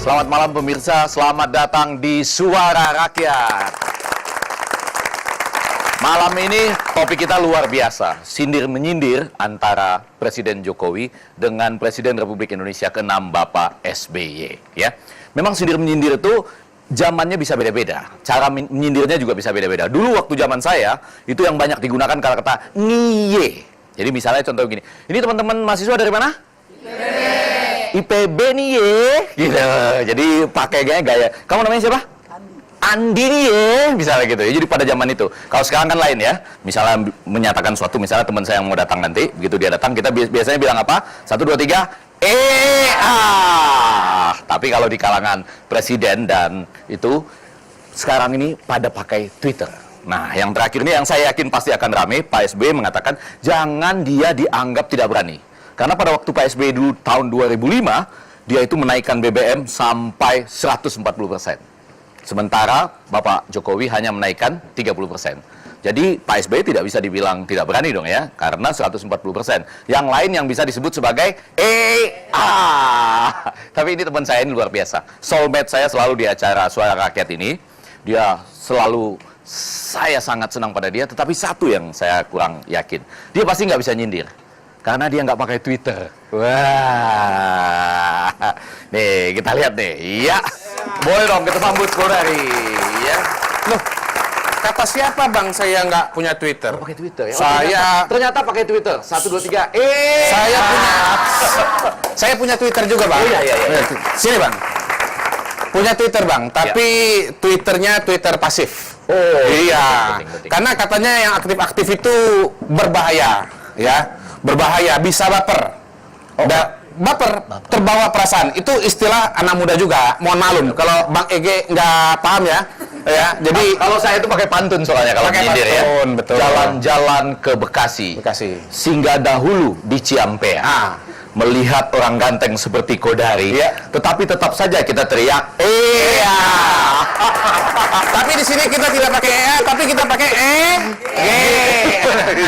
Selamat malam pemirsa, selamat datang di Suara Rakyat. Malam ini topik kita luar biasa, sindir-menyindir antara Presiden Jokowi dengan Presiden Republik Indonesia ke-6 Bapak SBY. Ya, memang sindir-menyindir itu zamannya bisa beda-beda, cara menyindirnya juga bisa beda-beda. Dulu waktu zaman saya, itu yang banyak digunakan kata-kata niye. Jadi misalnya contoh gini, ini teman-teman mahasiswa dari mana? IPB nih ye, gitu. Jadi pakai gaya. Kamu namanya siapa? Andi nih ye, misalnya gitu. Jadi pada zaman itu. Kalau sekarang kan lain ya. Misalnya menyatakan suatu, misalnya teman saya yang mau datang nanti, begitu dia datang, kita biasanya bilang apa? 1, 2, 3, Tapi kalau di kalangan presiden dan itu sekarang ini pada pakai Twitter. Nah, yang terakhir ini yang saya yakin pasti akan rame. Pak SBY mengatakan jangan dia dianggap tidak berani. Karena pada waktu Pak SBY dulu tahun 2005, dia itu menaikkan BBM sampai 140%. Sementara Bapak Jokowi hanya menaikkan 30%. Jadi Pak SBY tidak bisa dibilang tidak berani dong ya, karena 140%. Yang lain yang bisa disebut sebagai Tapi ini teman saya ini luar biasa. Soulmate saya selalu di acara Suara Rakyat ini. Dia selalu, saya sangat senang pada dia, tetapi satu yang saya kurang yakin. Dia pasti nggak bisa nyindir. Karena dia nggak pakai Twitter. Wah, nih kita lihat nih. Iya, boleh dong kita sambut Kodari. Ya. Loh, kata siapa bang saya nggak punya Twitter? Pakai Twitter ya? Ternyata pakai Twitter. 1, 2, 3. Saya punya Twitter juga bang. Iya. Sini bang. Punya Twitter bang, tapi Twitternya Twitter pasif. Oh, iya. Betul. Karena katanya yang aktif-aktif itu berbahaya, ya. Berbahaya, bisa baper. Baper, terbawa perasaan. Itu istilah anak muda juga. Mohon maklum, kalau Bang Ege nggak paham ya. Jadi kalau saya itu pakai pantun soalnya kalau nyindir ya. Betul. Jalan-jalan ke Bekasi. Singgah dahulu di Ciampea. Melihat orang ganteng seperti Kodari. Tetapi tetap saja kita teriak Tapi di sini kita tidak pakai tapi kita pakai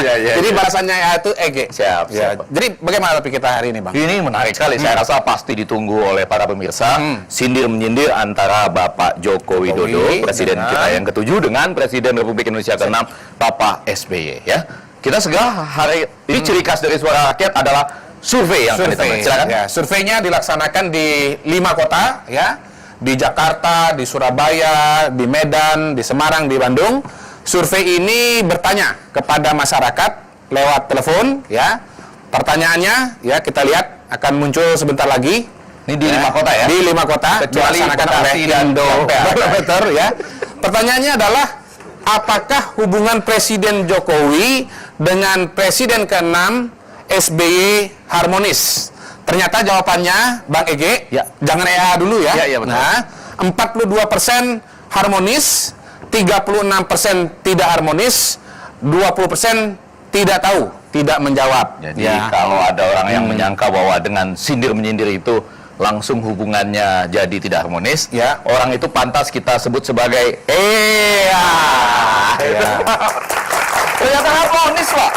Jadi balasannya itu ege. Siap. Jadi bagaimana topik kita hari ini, Bang? Ini menarik sekali. Saya rasa pasti ditunggu oleh para pemirsa. Sindir-menyindir antara Bapak Joko Widodo, Presiden kita yang ke-7 dengan Presiden Republik Indonesia ke-6, Bapak SBY. Ya. Kita segera hari ini ciri khas dari Suara Rakyat adalah survei yang akan kita silakan. Ya, surveinya dilaksanakan di 5 kota, ya. Di Jakarta, di Surabaya, di Medan, di Semarang, di Bandung. Survei ini bertanya kepada masyarakat lewat telepon, ya. Pertanyaannya, ya kita lihat akan muncul sebentar lagi. Ini di 5 kota ya? Di 5 kota, kecuali dilaksanakan oleh Indo. Betul, ya. Pertanyaannya adalah, apakah hubungan Presiden Jokowi dengan Presiden ke-6 SBY harmonis? Ternyata jawabannya, Bang Ege, jangan dulu ya. Betul. Nah, 42% harmonis, 36% tidak harmonis, 20% tidak tahu, tidak menjawab. Jadi kalau ada orang yang menyangka bahwa dengan sindir-menyindir itu langsung hubungannya jadi tidak harmonis, orang itu pantas kita sebut sebagai Ternyata harmonis, Pak.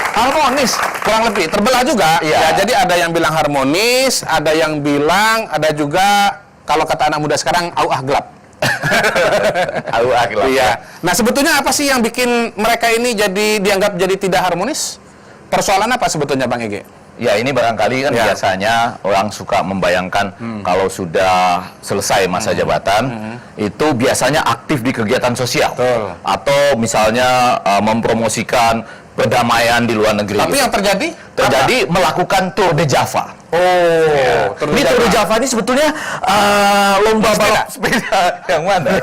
Harmonis, kurang lebih terbelah juga. Ya, jadi ada yang bilang harmonis, ada yang bilang, ada juga kalau kata anak muda sekarang gelap. gelap. Iya. Nah, sebetulnya apa sih yang bikin mereka ini dianggap jadi tidak harmonis? Persoalan apa sebetulnya, Bang Ege? Ya, ini barangkali kan biasanya orang suka membayangkan kalau sudah selesai masa jabatan, itu biasanya aktif di kegiatan sosial. Atau misalnya mempromosikan perdamaian di luar negeri. Tapi yang terjadi melakukan Tour de Java. Tour de Java ini sebetulnya lomba balap sepeda yang mana?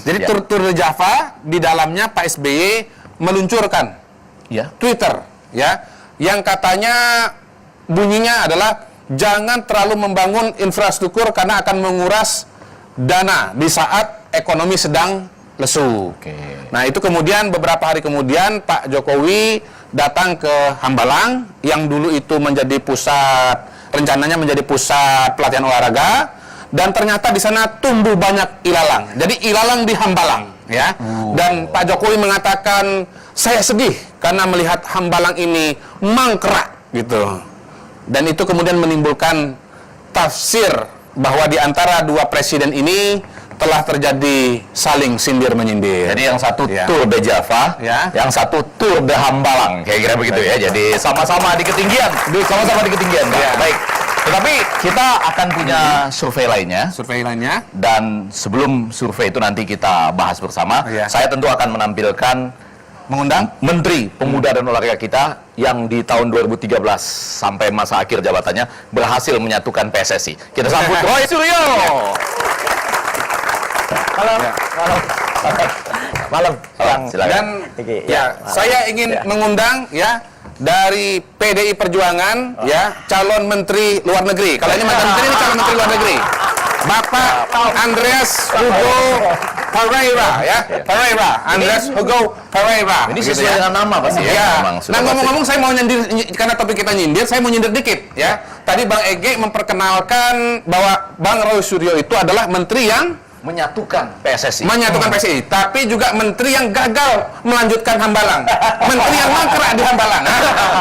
Jadi Tour de Java di dalamnya Pak SBY meluncurkan Twitter, ya, yang katanya bunyinya adalah jangan terlalu membangun infrastruktur karena akan menguras dana di saat ekonomi sedang lesu. Nah, itu kemudian beberapa hari kemudian Pak Jokowi datang ke Hambalang yang dulu itu rencananya menjadi pusat pelatihan olahraga, dan ternyata di sana tumbuh banyak ilalang. Jadi ilalang di Hambalang, ya. Dan Pak Jokowi mengatakan, saya sedih karena melihat Hambalang ini mangkrak gitu. Dan itu kemudian menimbulkan tafsir bahwa di antara dua presiden ini telah terjadi saling sindir-menyindir. Jadi yang satu Ya. Tour de Java, Ya. yang satu Tour de Hambalang, kayak kira begitu ya. Jadi sama-sama di ketinggian, sama-sama di ketinggian. Pak. Ya. Baik. Tetapi kita akan punya survei lainnya. Survei lainnya. Dan sebelum survei itu nanti kita bahas bersama, Ya. saya tentu akan menampilkan Mengundang Menteri Pemuda dan Olahraga kita yang di tahun 2013 sampai masa akhir jabatannya berhasil menyatukan PSSI. Kita sambut Roy Suryo. Malam, Ya. malam. Silakan. dan Oke, ya, ya. saya ingin mengundang ya dari PDI Perjuangan ya calon Menteri Luar Negeri. Kalau ini mantan menteri, ini calon Menteri Luar Negeri. Bapak Andreas Hugo Pereira ya. Pereira, Andreas Hugo Pereira. Ini Begitu sesuai ya. dengan nama pasti ya. Ya. Memang sudah Nah, pasti. ngomong-ngomong saya mau nyindir karena topik kita nyindir, saya mau nyindir dikit ya. Tadi Bang Ege memperkenalkan bahwa Bang Roy Suryo itu adalah menteri yang menyatukan PSSI. menyatukan PSI, tapi juga menteri yang gagal melanjutkan Hambalang, menteri yang mangkrak di Hambalang.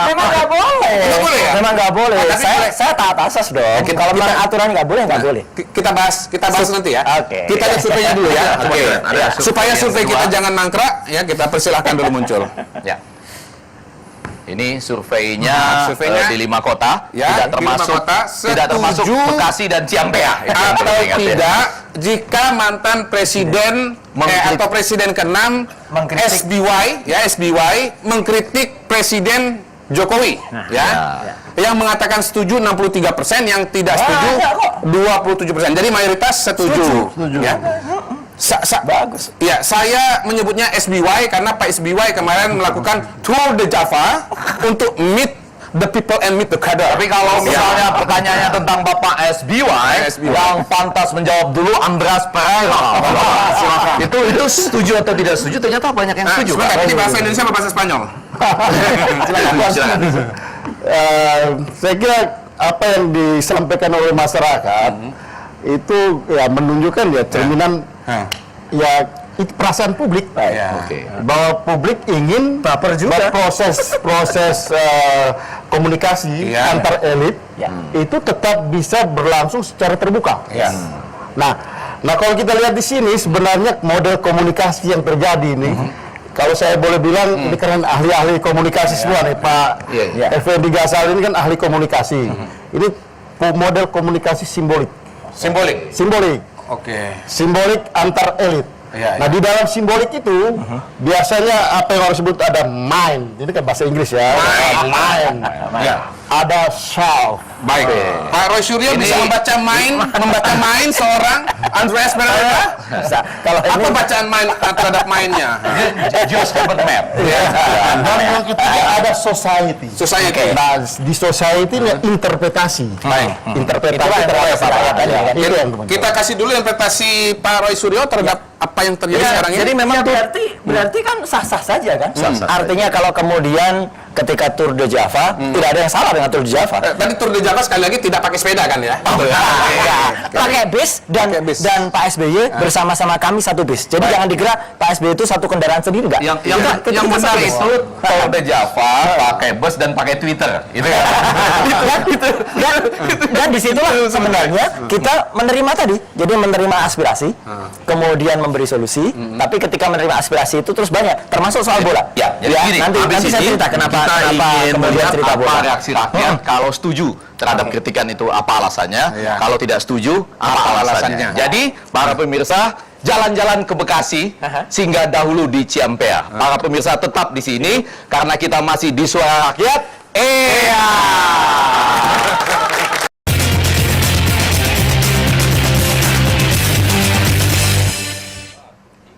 Memang nggak boleh. Nggak boleh ya? Memang nggak boleh. Oh, tapi boleh. Saya taat asas dong. Kalau memang aturan nggak boleh, nggak boleh. Kita bahas nanti ya. Oke. Kita lihat surveinya dulu ya. Oke. Oke. Ada Ya. survei Supaya yang survei kedua. kita jangan mangkrak, ya kita persilahkan dulu muncul. Ya. Ini surveinya, surveinya di 5 kota, ya, tidak di 5 termasuk kota, tidak termasuk setuju Bekasi dan Ciampea. Itu yang Atau perlu diingat ya. tidak jika mantan presiden atau presiden ke-6 Mengkritik. SBY ya SBY mengkritik Presiden Jokowi ya. Yang mengatakan setuju 63%, yang tidak setuju enggak kok. 27%. Jadi mayoritas setuju. Ya. Bagus. Ya, saya menyebutnya SBY karena Pak SBY kemarin melakukan Tour de Java untuk meet the people and meet the kader. Tapi kalau misalnya pertanyaannya tentang Bapak SBY, SBY. yang pantas menjawab dulu Andreas Pereira. Itu setuju atau tidak setuju? Ternyata banyak yang setuju. Sebentar, Pak. ini bahasa Indonesia apa bahasa Spanyol? Silakan. Saya kira apa yang disampaikan oleh masyarakat itu ya menunjukkan ya cerminan ya itu perasaan publik Ya. Oke. bahwa publik ingin Baper juga. bahwa proses komunikasi Ya. antar elit Ya. itu tetap bisa berlangsung secara terbuka. Ya. Nah kalau kita lihat di sini sebenarnya model komunikasi yang terjadi ini, kalau saya boleh bilang ini karena ahli-ahli komunikasi semua nih, Pak Iya. Effendi Ghazali ini kan ahli komunikasi. Ini model komunikasi simbolik, Simbolik. Oke. simbolik antar elit. Iya, Nah di dalam simbolik itu biasanya apa yang harus disebut ada mind, ini kan bahasa Inggris ya, mind. Ya. Ada self. Baik. Pak Roy Suryo bisa membaca main seorang Andreas Pereira? Kalau Apa ini bacaan main terhadap mainnya? Just Herbert Map. Dan yang ketiga ada society. Society. Nah, di society ini interpretasi. Baik. Interpretasi Itulah yang terhadap saya apa tadi, ya. kan? Itu yang kemudian. Kita kasih dulu interpretasi Pak Roy Suryo terhadap apa yang terjadi sekarang ini. jadi memang berarti kan sah-sah saja kan? Sah-sah Artinya kalau kemudian ketika Tour de Java tidak ada yang salah dengan Tour de Java. Tadi Tour de Java sekali lagi tidak pakai sepeda kan ya? Pakai bis dan Pakai bis. dan Pak SBY bersama-sama kami satu bis. Jadi jangan dikira Pak SBY itu satu kendaraan sendiri enggak. Yang benar satu bis. itu Tour de Java, pakai bus dan pakai Twitter. Itu ya. dan disitulah sebenarnya kita menerima tadi. Jadi menerima aspirasi, kemudian memberi solusi. Tapi ketika menerima aspirasi itu terus banyak, termasuk soal bola. Ya, jadi gini, nanti habis saya ini cerita kenapa kita ingin kemudian melihat cerita apa bola. reaksi rakyat kalau setuju terhadap kritikan itu, apa alasannya, Ya. kalau tidak setuju apa alasannya. Jadi para pemirsa jalan-jalan ke Bekasi singgah dahulu di Ciampea. Para pemirsa tetap di sini karena kita masih di Suara Rakyat.